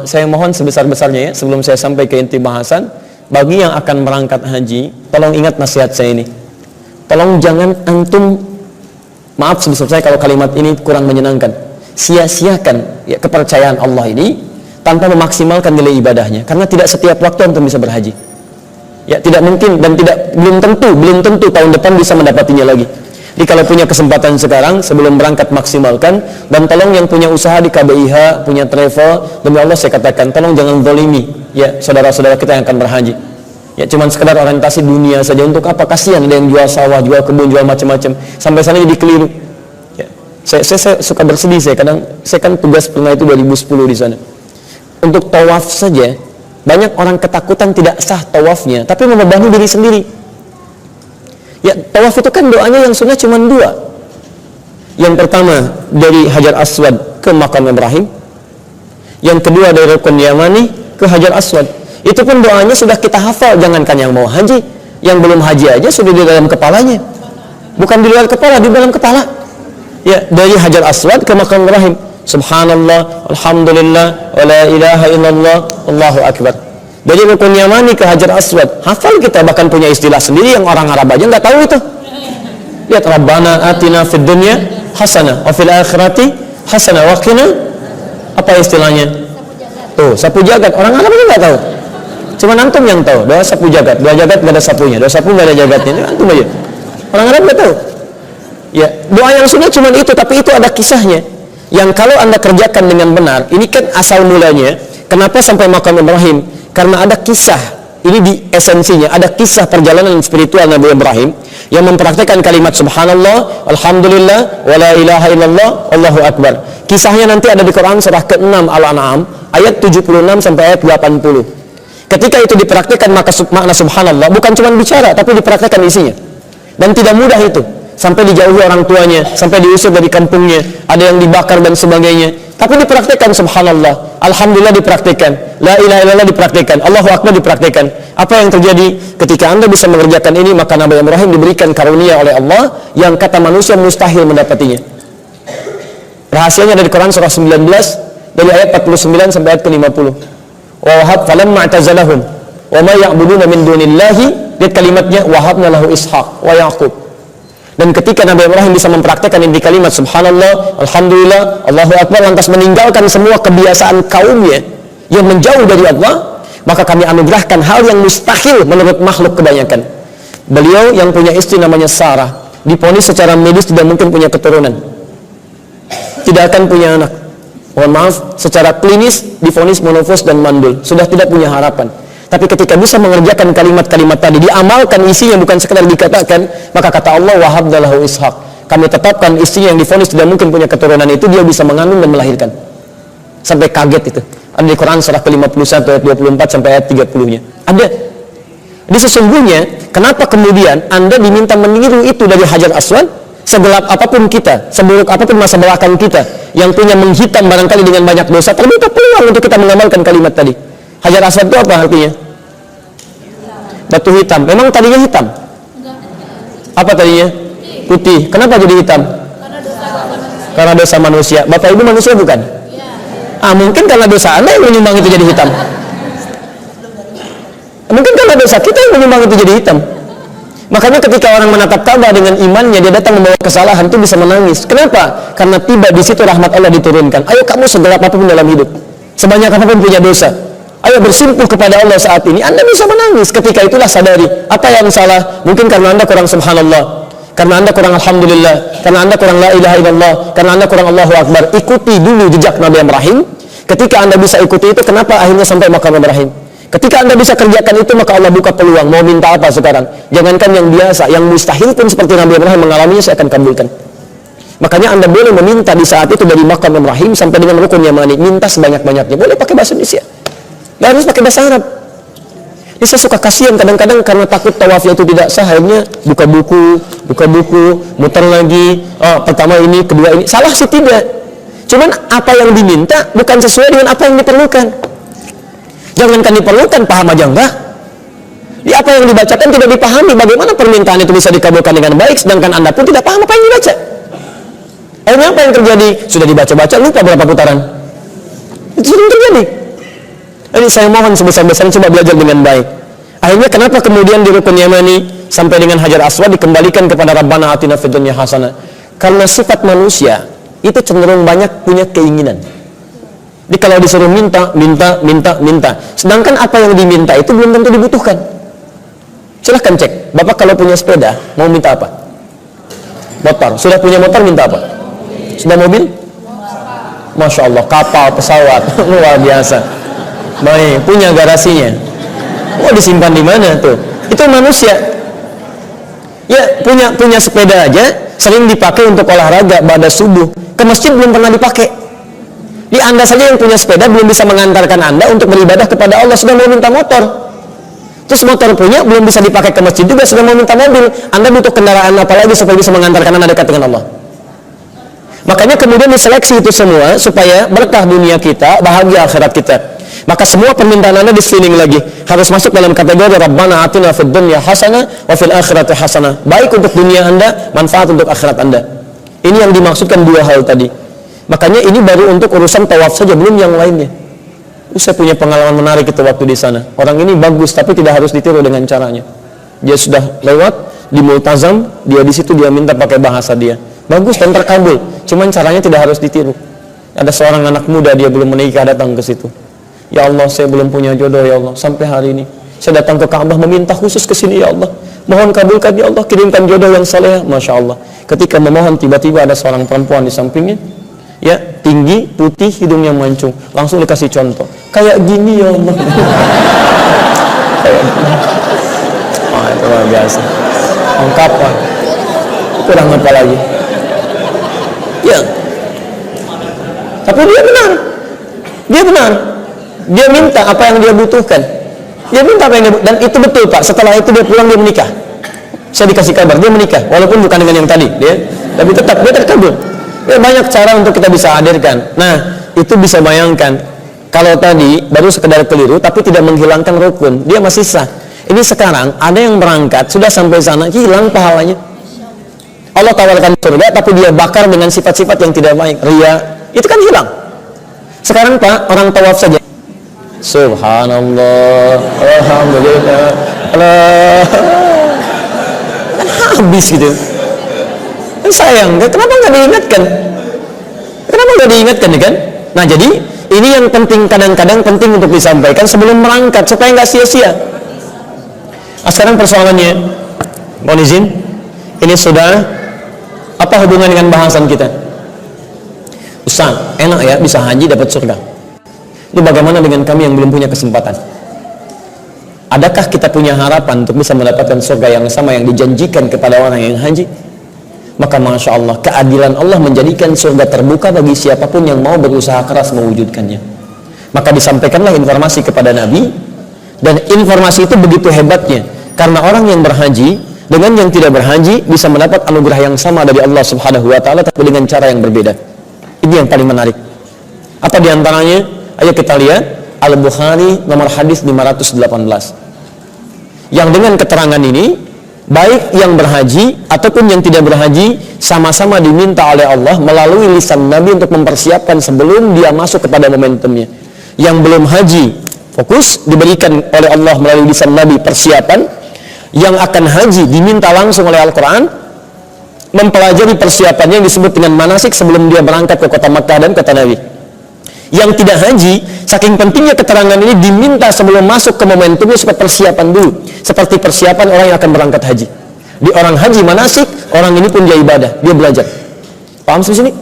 saya mohon sebesar-besarnya ya, sebelum saya sampai ke inti bahasan, bagi yang akan berangkat haji, tolong ingat nasihat saya ini. Tolong jangan antum, maaf sebesar saya kalau kalimat ini kurang menyenangkan, sia-siakan ya, kepercayaan Allah ini tanpa memaksimalkan nilai ibadahnya, karena tidak setiap waktu antum bisa berhaji. Ya, tidak mungkin dan belum tentu tahun depan bisa mendapatinya lagi. Jadi kalau punya kesempatan sekarang sebelum berangkat maksimalkan, dan tolong yang punya usaha di KBIH, punya travel, demi Allah saya katakan tolong jangan zalimi ya saudara-saudara kita yang akan berhaji. Ya cuman sekedar orientasi dunia saja, untuk apa? Kasihan ada yang jual sawah, jual kebun, jual macam-macam, sampai sana jadi keliru. Ya, saya suka bersedih, saya kan tugas pernah itu 2010 di sana. Untuk tawaf saja banyak orang ketakutan tidak sah tawafnya, tapi membebani diri sendiri. Ya, tawaf itu kan doanya yang sunnah cuma 2. Yang pertama dari Hajar Aswad ke Makam Ibrahim, yang kedua dari Rukun Yamani ke Hajar Aswad. Itu pun doanya sudah kita hafal, jangankan yang mau haji, yang belum haji aja sudah di dalam kepalanya. Bukan di luar kepala, di dalam kepala. Ya, dari Hajar Aswad ke Makam Ibrahim, subhanallah, alhamdulillah, wa la ilaha illallah, Allahu akbar. Dari Rukun Yamani ke Hajar Aswad, hafal kita, bahkan punya istilah sendiri yang orang Arab aja nggak tahu itu. Lihat, Rabbana atina fid dunya hasanah wa fil akhirati hasanah wa qina, apa istilahnya? Tuh, sapu jagat, orang Arab aja nggak tahu. Cuma antum yang tahu, doa sapu jagat, doa jagat nggak ada sapunya, doa sapu nggak ada jagatnya, antum aja. Orang Arab nggak tahu. Ya, doa yang sunnah cuma itu, tapi itu ada kisahnya. Yang kalau anda kerjakan dengan benar, ini kan asal mulanya. Kenapa sampai Makam Ibrahim? Karena ada kisah, ini di esensinya, ada kisah perjalanan spiritual Nabi Ibrahim yang mempraktikkan kalimat subhanallah, alhamdulillah, wa la ilaha illallah, Allahu akbar. Kisahnya nanti ada di Quran surah ke-6 Al-An'am ayat 76 sampai ayat 80. Ketika itu dipraktikkan, maka makna subhanallah bukan cuma bicara, tapi dipraktikkan isinya. Dan tidak mudah itu, sampai dijauhi orang tuanya, sampai diusir dari kampungnya, ada yang dibakar dan sebagainya. Tapi dipraktikkan subhanallah, alhamdulillah dipraktikkan, la ilaha illallah dipraktikkan, Allahu akbar dipraktikkan. Apa yang terjadi? Ketika anda bisa mengerjakan ini, maka Nabi Ibrahim diberikan karunia oleh Allah yang kata manusia mustahil mendapatinya. Rahasianya ada di Quran surah 19 dari ayat 49 sampai ayat ke-50. Wa wahab falamma i'tazalahum wa ma ya'buduna min dunillahi, lihat kalimatnya, wahabna lahu Ishaq wa Yaqub. Dan ketika Nabi Ibrahim bisa mempraktikkan inti kalimat subhanallah, alhamdulillah, Allahu akbar, lantas meninggalkan semua kebiasaan kaumnya yang menjauh dari Allah, maka kami anugerahkan hal yang mustahil menurut makhluk kebanyakan. Beliau yang punya istri namanya Sarah, diponis secara medis tidak mungkin punya keturunan, tidak akan punya anak. Mohon maaf, secara klinis diponis monofos dan mandul, sudah tidak punya harapan. Tapi ketika bisa mengerjakan kalimat-kalimat tadi, diamalkan isinya, bukan sekedar dikatakan, maka kata Allah, wahabna lahu Ishaq, kami tetapkan istrinya yang divonis tidak mungkin punya keturunan itu, dia bisa mengandung dan melahirkan. Sampai kaget itu. Ada di Quran surah ke-51 ayat 24 sampai ayat 30-nya. Ada. Jadi sesungguhnya, kenapa kemudian Anda diminta meniru itu dari Hajar Aswad? Segelap apapun kita, seburuk apapun masa belakang kita, yang punya menghitam barangkali dengan banyak dosa, terbuka peluang untuk kita mengamalkan kalimat tadi. Hajar Aswad itu apa artinya? Batu hitam. Memang tadinya hitam? Apa tadinya? Putih. Kenapa jadi hitam? Karena dosa manusia. Bapak ibu manusia bukan? Mungkin karena dosa Anda yang menyumbang itu jadi hitam. Mungkin karena dosa kita yang menyumbang itu jadi hitam. Makanya ketika orang menatap Ka'bah dengan imannya, dia datang membawa kesalahan, itu bisa menangis. Kenapa? Karena tiba di situ rahmat Allah diturunkan. Ayo kamu segelap apapun dalam hidup, sebanyak apapun punya dosa, ayo bersimpuh kepada Allah saat ini. Anda bisa menangis. Ketika itulah sadari apa yang salah. Mungkin karena Anda kurang subhanallah, karena Anda kurang alhamdulillah, karena Anda kurang la ilaha illallah, karena Anda kurang Allahu akbar. Ikuti dulu jejak Nabi Ibrahim. Ketika Anda bisa ikuti itu, kenapa akhirnya sampai Makam Ibrahim? Ketika Anda bisa kerjakan itu, maka Allah buka peluang. Mau minta apa sekarang? Jangankan yang biasa, yang mustahil pun seperti Nabi Ibrahim mengalaminya, saya akan kabulkan. Makanya Anda boleh meminta di saat itu dari Makam Ibrahim sampai dengan Rukun Yamani, minta sebanyak-banyaknya. Boleh pakai bahasa Indonesia, nggak harus pakai bahasa Arab. Ini saya suka kasihan kadang-kadang karena takut tawafnya itu tidak sah, akhirnya buka buku, muter lagi. Pertama ini, kedua ini. Salah sih tidak. Cuman apa yang diminta bukan sesuai dengan apa yang diperlukan. Jangankan diperlukan, paham aja enggak. Di apa yang dibacakan tidak dipahami. Bagaimana permintaan itu bisa dikabulkan dengan baik, sedangkan Anda pun tidak paham apa yang dibaca. Akhirnya apa yang terjadi? Sudah dibaca-baca, lupa berapa putaran. Itu sering terjadi. Jadi saya mohon sebesar-besarnya coba belajar dengan baik. Akhirnya kenapa kemudian di Rukun Yamani sampai dengan Hajar Aswad dikembalikan kepada Rabbana atina fid dunya hasanah? Karena sifat manusia itu cenderung banyak punya keinginan. Jadi kalau disuruh minta. Sedangkan apa yang diminta itu belum tentu dibutuhkan. Silahkan cek. Bapak kalau punya sepeda, mau minta apa? Motor. Sudah punya motor, minta apa? Sudah mobil? Masya Allah, kapal, pesawat, luar biasa. Baik, punya garasinya. Mau disimpan di mana tuh? Itu manusia. Ya, punya sepeda aja, sering dipakai untuk olahraga, pada subuh. Ke masjid belum pernah dipakai. Di Anda saja yang punya sepeda belum bisa mengantarkan Anda untuk beribadah kepada Allah, sudah mau minta motor. Terus motor punya belum bisa dipakai ke masjid juga, sudah mau minta mobil. Anda butuh kendaraan apa lagi supaya bisa mengantarkan Anda dekat dengan Allah? Makanya kemudian diseleksi itu semua supaya berkah dunia kita, bahagia akhirat kita. Maka semua permintaan Anda di screening lagi, harus masuk dalam kategori Rabbana atina fid dunya hasanah wa fil akhirati hasanah. Baik untuk dunia Anda, manfaat untuk akhirat Anda. Ini yang dimaksudkan dua hal tadi. Makanya ini baru untuk urusan tawaf saja, belum yang lainnya. Saya punya pengalaman menarik itu waktu di sana. Orang ini bagus tapi tidak harus ditiru dengan caranya. Dia sudah lewat di Multazam, dia di situ dia minta pakai bahasa dia. Bagus dan terkabul. Cuman caranya tidak harus ditiru. Ada seorang anak muda, dia belum menikah, datang ke situ. Ya Allah, saya belum punya jodoh ya Allah sampai hari ini. Saya datang ke Ka'bah meminta khusus ke sini ya Allah. Mohon kabulkan ya Allah, kirimkan jodoh yang saleh. Masya Allah. Ketika memohon tiba-tiba ada seorang perempuan di sampingnya. Ya, tinggi, putih, hidungnya mancung. Langsung dikasih contoh. Kayak gini ya Allah. Kayak gini. Oh, itu luar biasa. Ungkapan. Kurang apa lagi? Ya. Tapi dia benar. Dia minta apa yang dia butuhkan. Dia minta apa yang dia butuhkan. Dan itu betul Pak. Setelah itu dia pulang, dia menikah. Saya dikasih kabar, dia menikah. Walaupun bukan dengan yang tadi. Tapi tetap dia terkabul. Ya, banyak cara untuk kita bisa hadirkan. Nah, itu bisa bayangkan. Kalau tadi baru sekedar keliru, tapi tidak menghilangkan rukun. Dia masih sah. Ini sekarang ada yang berangkat, sudah sampai sana, hilang pahalanya. Allah tawarkan surga, tapi dia bakar dengan sifat-sifat yang tidak baik. Ria, itu kan hilang. Sekarang Pak, orang tawaf saja. Subhanallah, alhamdulillah, Allah. Kan habis gitu. Sayang, kenapa nggak diingatkan? Kan? Nah, jadi ini yang penting, kadang-kadang penting untuk disampaikan sebelum berangkat supaya nggak sia-sia. Sekarang persoalannya, mohon izin, ini sudah apa hubungan dengan bahasan kita? Ustaz, enak ya bisa haji dapat surga. Itu bagaimana dengan kami yang belum punya kesempatan? Adakah kita punya harapan untuk bisa mendapatkan surga yang sama yang dijanjikan kepada orang yang haji? Maka Masya Allah, keadilan Allah menjadikan surga terbuka bagi siapapun yang mau berusaha keras mewujudkannya. Maka disampaikanlah informasi kepada Nabi, dan informasi itu begitu hebatnya, karena orang yang berhaji dengan yang tidak berhaji bisa mendapat anugerah yang sama dari Allah Subhanahu wa Ta'ala, tapi dengan cara yang berbeda. Ini yang paling menarik. Apa diantaranya? Ayo kita lihat Al-Bukhari nomor hadis 518, yang dengan keterangan ini baik yang berhaji ataupun yang tidak berhaji sama-sama diminta oleh Allah melalui lisan Nabi untuk mempersiapkan sebelum dia masuk kepada momentumnya. Yang belum haji fokus diberikan oleh Allah melalui lisan Nabi persiapan. Yang akan haji diminta langsung oleh Al-Quran mempelajari persiapannya yang disebut dengan manasik sebelum dia berangkat ke kota Makkah dan kota Nabi. Yang tidak haji, saking pentingnya keterangan ini diminta sebelum masuk ke momentumnya supaya persiapan dulu, seperti persiapan orang yang akan berangkat haji. Di orang haji manasik, orang ini pun dia ibadah, dia belajar. Paham di sini?